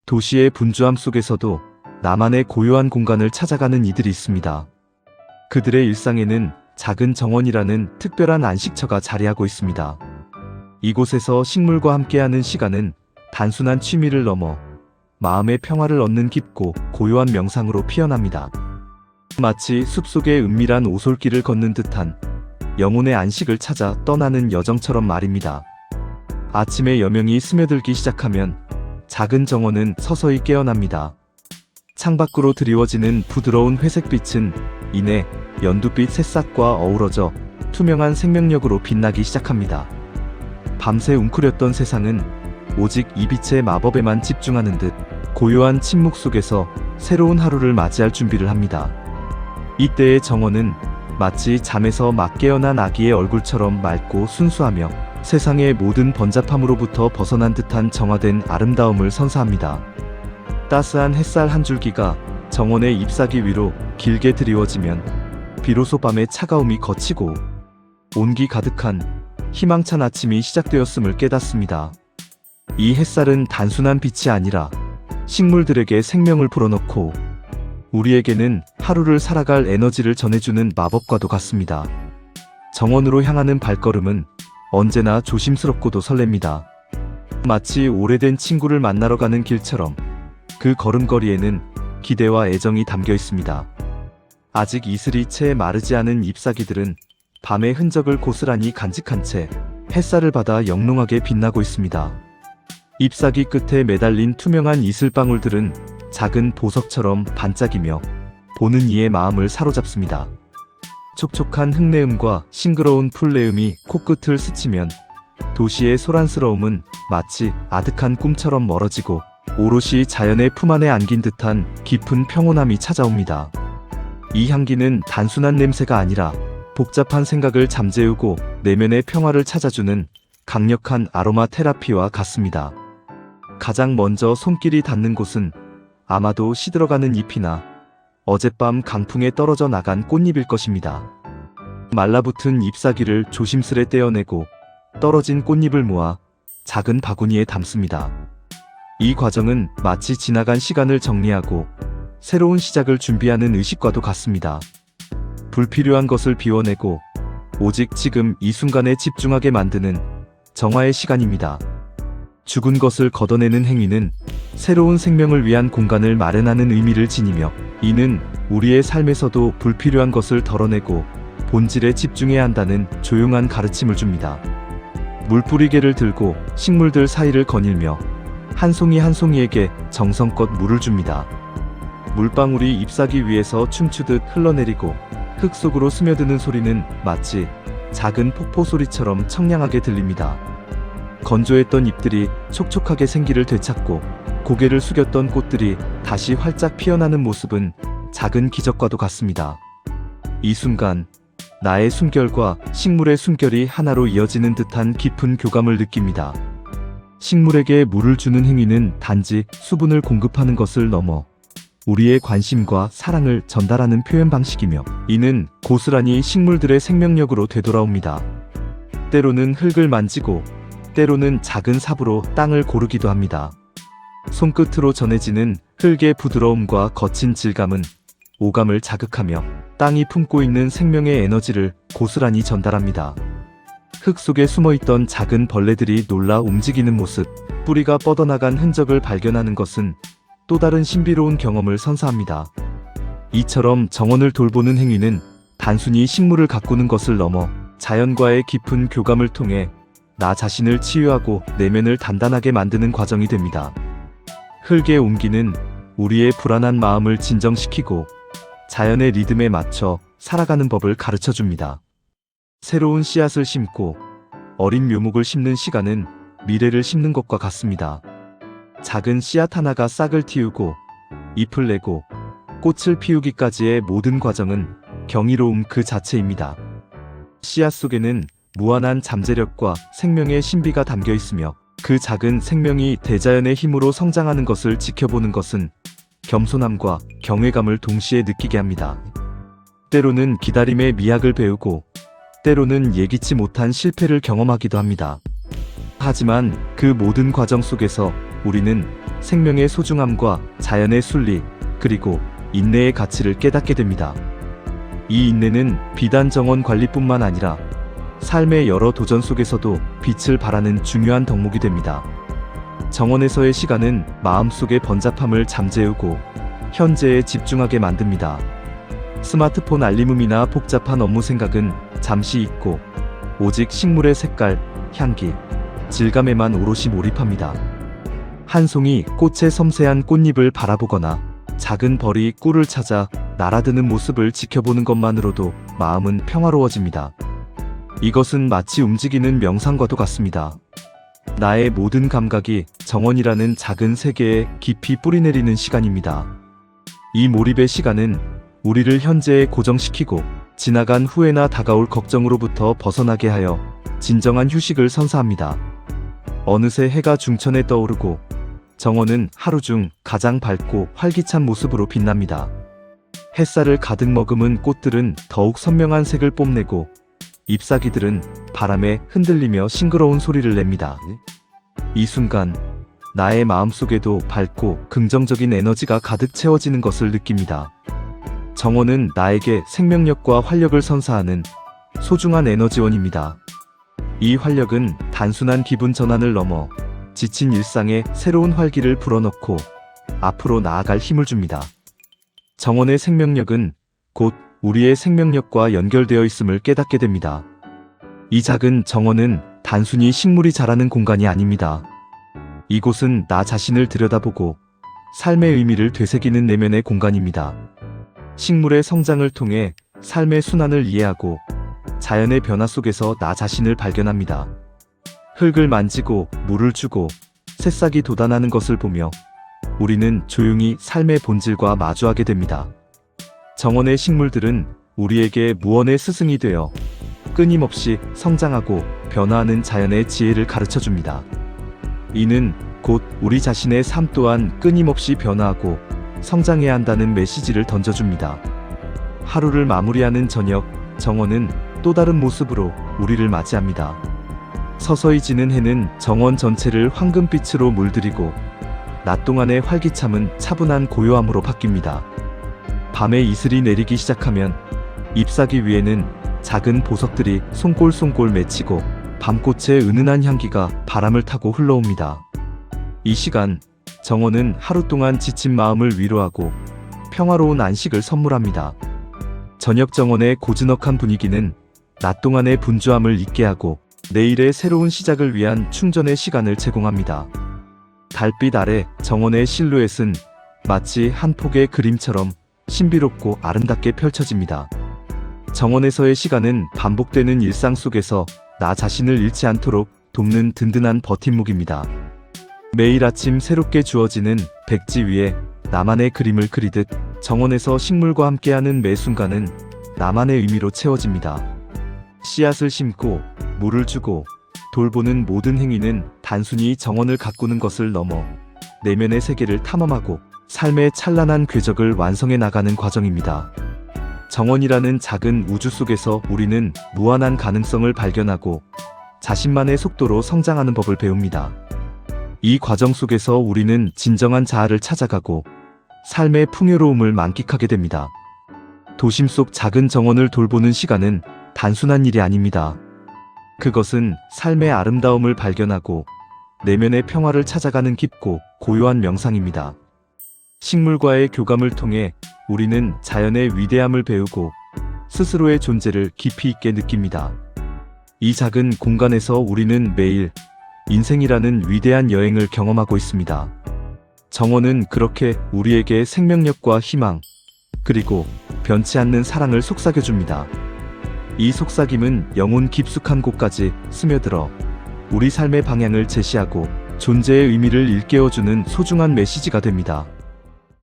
도시의 분주함 속에서도 나만의 고요한 공간을 찾아가는 이들이 있습니다. 그들의 일상에는 작은 정원이라는 특별한 안식처가 자리하고 있습니다. 이곳에서 식물과 함께하는 시간은 단순한 취미를 넘어 마음의 평화를 얻는 깊고 고요한 명상으로 피어납니다. 마치 숲속의 은밀한 오솔길을 걷는 듯한 영혼의 안식을 찾아 떠나는 여정처럼 말입니다. 아침의 여명이 스며들기 시작하면 작은 정원은 서서히 깨어납니다. 창밖으로 드리워지는 부드러운 회색빛은 이내 연두빛 새싹과 어우러져 투명한 생명력으로 빛나기 시작합니다. 밤새 웅크렸던 세상은 오직 이 빛의 마법에만 집중하는 듯 고요한 침묵 속에서 새로운 하루를 맞이할 준비를 합니다. 이때의 정원은 마치 잠에서 막 깨어난 아기의 얼굴처럼 맑고 순수하며 세상의 모든 번잡함으로부터 벗어난 듯한 정화된 아름다움을 선사합니다. 따스한 햇살 한 줄기가 정원의 잎사귀 위로 길게 드리워지면 비로소 밤의 차가움이 걷히고 온기 가득한 희망찬 아침이 시작되었음을 깨닫습니다. 이 햇살은 단순한 빛이 아니라 식물들에게 생명을 불어넣고 우리에게는 하루를 살아갈 에너지를 전해주는 마법과도 같습니다. 정원으로 향하는 발걸음은 언제나 조심스럽고도 설렙니다. 마치 오래된 친구를 만나러 가는 길처럼 그 걸음걸이에는 기대와 애정이 담겨 있습니다. 아직 이슬이 채 마르지 않은 잎사귀들은 밤의 흔적을 고스란히 간직한 채 햇살을 받아 영롱하게 빛나고 있습니다. 잎사귀 끝에 매달린 투명한 이슬방울들은 작은 보석처럼 반짝이며 보는 이의 마음을 사로잡습니다. 촉촉한 흙내음과 싱그러운 풀내음이 코끝을 스치면 도시의 소란스러움은 마치 아득한 꿈처럼 멀어지고 오롯이 자연의 품 안에 안긴 듯한 깊은 평온함이 찾아옵니다. 이 향기는 단순한 냄새가 아니라 복잡한 생각을 잠재우고 내면의 평화를 찾아주는 강력한 아로마 테라피와 같습니다. 가장 먼저 손길이 닿는 곳은 아마도 시들어가는 잎이나 어젯밤 강풍에 떨어져 나간 꽃잎일 것입니다. 말라붙은 잎사귀를 조심스레 떼어내고 떨어진 꽃잎을 모아 작은 바구니에 담습니다. 이 과정은 마치 지나간 시간을 정리하고 새로운 시작을 준비하는 의식과도 같습니다. 불필요한 것을 비워내고 오직 지금 이 순간에 집중하게 만드는 정화의 시간입니다. 죽은 것을 걷어내는 행위는 새로운 생명을 위한 공간을 마련하는 의미를 지니며 이는 우리의 삶에서도 불필요한 것을 덜어내고 본질에 집중해야 한다는 조용한 가르침을 줍니다. 물뿌리개를 들고 식물들 사이를 거닐며 한 송이 한 송이에게 정성껏 물을 줍니다. 물방울이 잎사귀 위에서 춤추듯 흘러내리고 흙 속으로 스며드는 소리는 마치 작은 폭포 소리처럼 청량하게 들립니다. 건조했던 잎들이 촉촉하게 생기를 되찾고 고개를 숙였던 꽃들이 다시 활짝 피어나는 모습은 작은 기적과도 같습니다. 이 순간 나의 숨결과 식물의 숨결이 하나로 이어지는 듯한 깊은 교감을 느낍니다. 식물에게 물을 주는 행위는 단지 수분을 공급하는 것을 넘어 우리의 관심과 사랑을 전달하는 표현 방식이며 이는 고스란히 식물들의 생명력으로 되돌아옵니다. 때로는 흙을 만지고 때로는 작은 삽으로 땅을 고르기도 합니다. 손끝으로 전해지는 흙의 부드러움과 거친 질감은 오감을 자극하며 땅이 품고 있는 생명의 에너지를 고스란히 전달합니다. 흙 속에 숨어있던 작은 벌레들이 놀라 움직이는 모습, 뿌리가 뻗어나간 흔적을 발견하는 것은 또 다른 신비로운 경험을 선사합니다. 이처럼 정원을 돌보는 행위는 단순히 식물을 가꾸는 것을 넘어 자연과의 깊은 교감을 통해 나 자신을 치유하고 내면을 단단하게 만드는 과정이 됩니다. 흙의 온기는 우리의 불안한 마음을 진정시키고 자연의 리듬에 맞춰 살아가는 법을 가르쳐 줍니다. 새로운 씨앗을 심고 어린 묘목을 심는 시간은 미래를 심는 것과 같습니다. 작은 씨앗 하나가 싹을 틔우고 잎을 내고 꽃을 피우기까지의 모든 과정은 경이로움 그 자체입니다. 씨앗 속에는 무한한 잠재력과 생명의 신비가 담겨 있으며 그 작은 생명이 대자연의 힘으로 성장하는 것을 지켜보는 것은 겸손함과 경외감을 동시에 느끼게 합니다. 때로는 기다림의 미학을 배우고 때로는 예기치 못한 실패를 경험하기도 합니다. 하지만 그 모든 과정 속에서 우리는 생명의 소중함과 자연의 순리, 그리고 인내의 가치를 깨닫게 됩니다. 이 인내는 비단 정원 관리뿐만 아니라 삶의 여러 도전 속에서도 빛을 발하는 중요한 덕목이 됩니다. 정원에서의 시간은 마음속의 번잡함을 잠재우고 현재에 집중하게 만듭니다. 스마트폰 알림음이나 복잡한 업무 생각은 잠시 잊고 오직 식물의 색깔, 향기, 질감에만 오롯이 몰입합니다. 한 송이 꽃의 섬세한 꽃잎을 바라보거나 작은 벌이 꿀을 찾아 날아드는 모습을 지켜보는 것만으로도 마음은 평화로워집니다. 이것은 마치 움직이는 명상과도 같습니다. 나의 모든 감각이 정원이라는 작은 세계에 깊이 뿌리내리는 시간입니다. 이 몰입의 시간은 우리를 현재에 고정시키고 지나간 후회나 다가올 걱정으로부터 벗어나게 하여 진정한 휴식을 선사합니다. 어느새 해가 중천에 떠오르고 정원은 하루 중 가장 밝고 활기찬 모습으로 빛납니다. 햇살을 가득 머금은 꽃들은 더욱 선명한 색을 뽐내고 잎사귀들은 바람에 흔들리며 싱그러운 소리를 냅니다. 이 순간 나의 마음속에도 밝고 긍정적인 에너지가 가득 채워지는 것을 느낍니다. 정원은 나에게 생명력과 활력을 선사하는 소중한 에너지원입니다. 이 활력은 단순한 기분 전환을 넘어 지친 일상에 새로운 활기를 불어넣고 앞으로 나아갈 힘을 줍니다. 정원의 생명력은 곧 우리의 생명력과 연결되어 있음을 깨닫게 됩니다. 이 작은 정원은 단순히 식물이 자라는 공간이 아닙니다. 이곳은 나 자신을 들여다보고 삶의 의미를 되새기는 내면의 공간입니다. 식물의 성장을 통해 삶의 순환을 이해하고 자연의 변화 속에서 나 자신을 발견합니다. 흙을 만지고 물을 주고 새싹이 돋아나는 것을 보며 우리는 조용히 삶의 본질과 마주하게 됩니다. 정원의 식물들은 우리에게 무언의 스승이 되어 끊임없이 성장하고 변화하는 자연의 지혜를 가르쳐줍니다. 이는 곧 우리 자신의 삶 또한 끊임없이 변화하고 성장해야 한다는 메시지를 던져줍니다. 하루를 마무리하는 저녁, 정원은 또 다른 모습으로 우리를 맞이합니다. 서서히 지는 해는 정원 전체를 황금빛으로 물들이고 낮 동안의 활기참은 차분한 고요함으로 바뀝니다. 밤에 이슬이 내리기 시작하면 잎사귀 위에는 작은 보석들이 송골송골 맺히고 밤꽃의 은은한 향기가 바람을 타고 흘러옵니다. 이 시간, 정원은 하루 동안 지친 마음을 위로하고 평화로운 안식을 선물합니다. 저녁 정원의 고즈넉한 분위기는 낮 동안의 분주함을 잊게 하고 내일의 새로운 시작을 위한 충전의 시간을 제공합니다. 달빛 아래 정원의 실루엣은 마치 한 폭의 그림처럼 신비롭고 아름답게 펼쳐집니다. 정원에서의 시간은 반복되는 일상 속에서 나 자신을 잃지 않도록 돕는 든든한 버팀목입니다. 매일 아침 새롭게 주어지는 백지 위에 나만의 그림을 그리듯 정원에서 식물과 함께하는 매 순간은 나만의 의미로 채워집니다. 씨앗을 심고 물을 주고 돌보는 모든 행위는 단순히 정원을 가꾸는 것을 넘어 내면의 세계를 탐험하고 삶의 찬란한 궤적을 완성해 나가는 과정입니다. 정원이라는 작은 우주 속에서 우리는 무한한 가능성을 발견하고 자신만의 속도로 성장하는 법을 배웁니다. 이 과정 속에서 우리는 진정한 자아를 찾아가고 삶의 풍요로움을 만끽하게 됩니다. 도심 속 작은 정원을 돌보는 시간은 단순한 일이 아닙니다. 그것은 삶의 아름다움을 발견하고 내면의 평화를 찾아가는 깊고 고요한 명상입니다. 식물과의 교감을 통해 우리는 자연의 위대함을 배우고 스스로의 존재를 깊이 있게 느낍니다. 이 작은 공간에서 우리는 매일 인생이라는 위대한 여행을 경험하고 있습니다. 정원은 그렇게 우리에게 생명력과 희망, 그리고 변치 않는 사랑을 속삭여줍니다. 이 속삭임은 영혼 깊숙한 곳까지 스며들어 우리 삶의 방향을 제시하고 존재의 의미를 일깨워주는 소중한 메시지가 됩니다.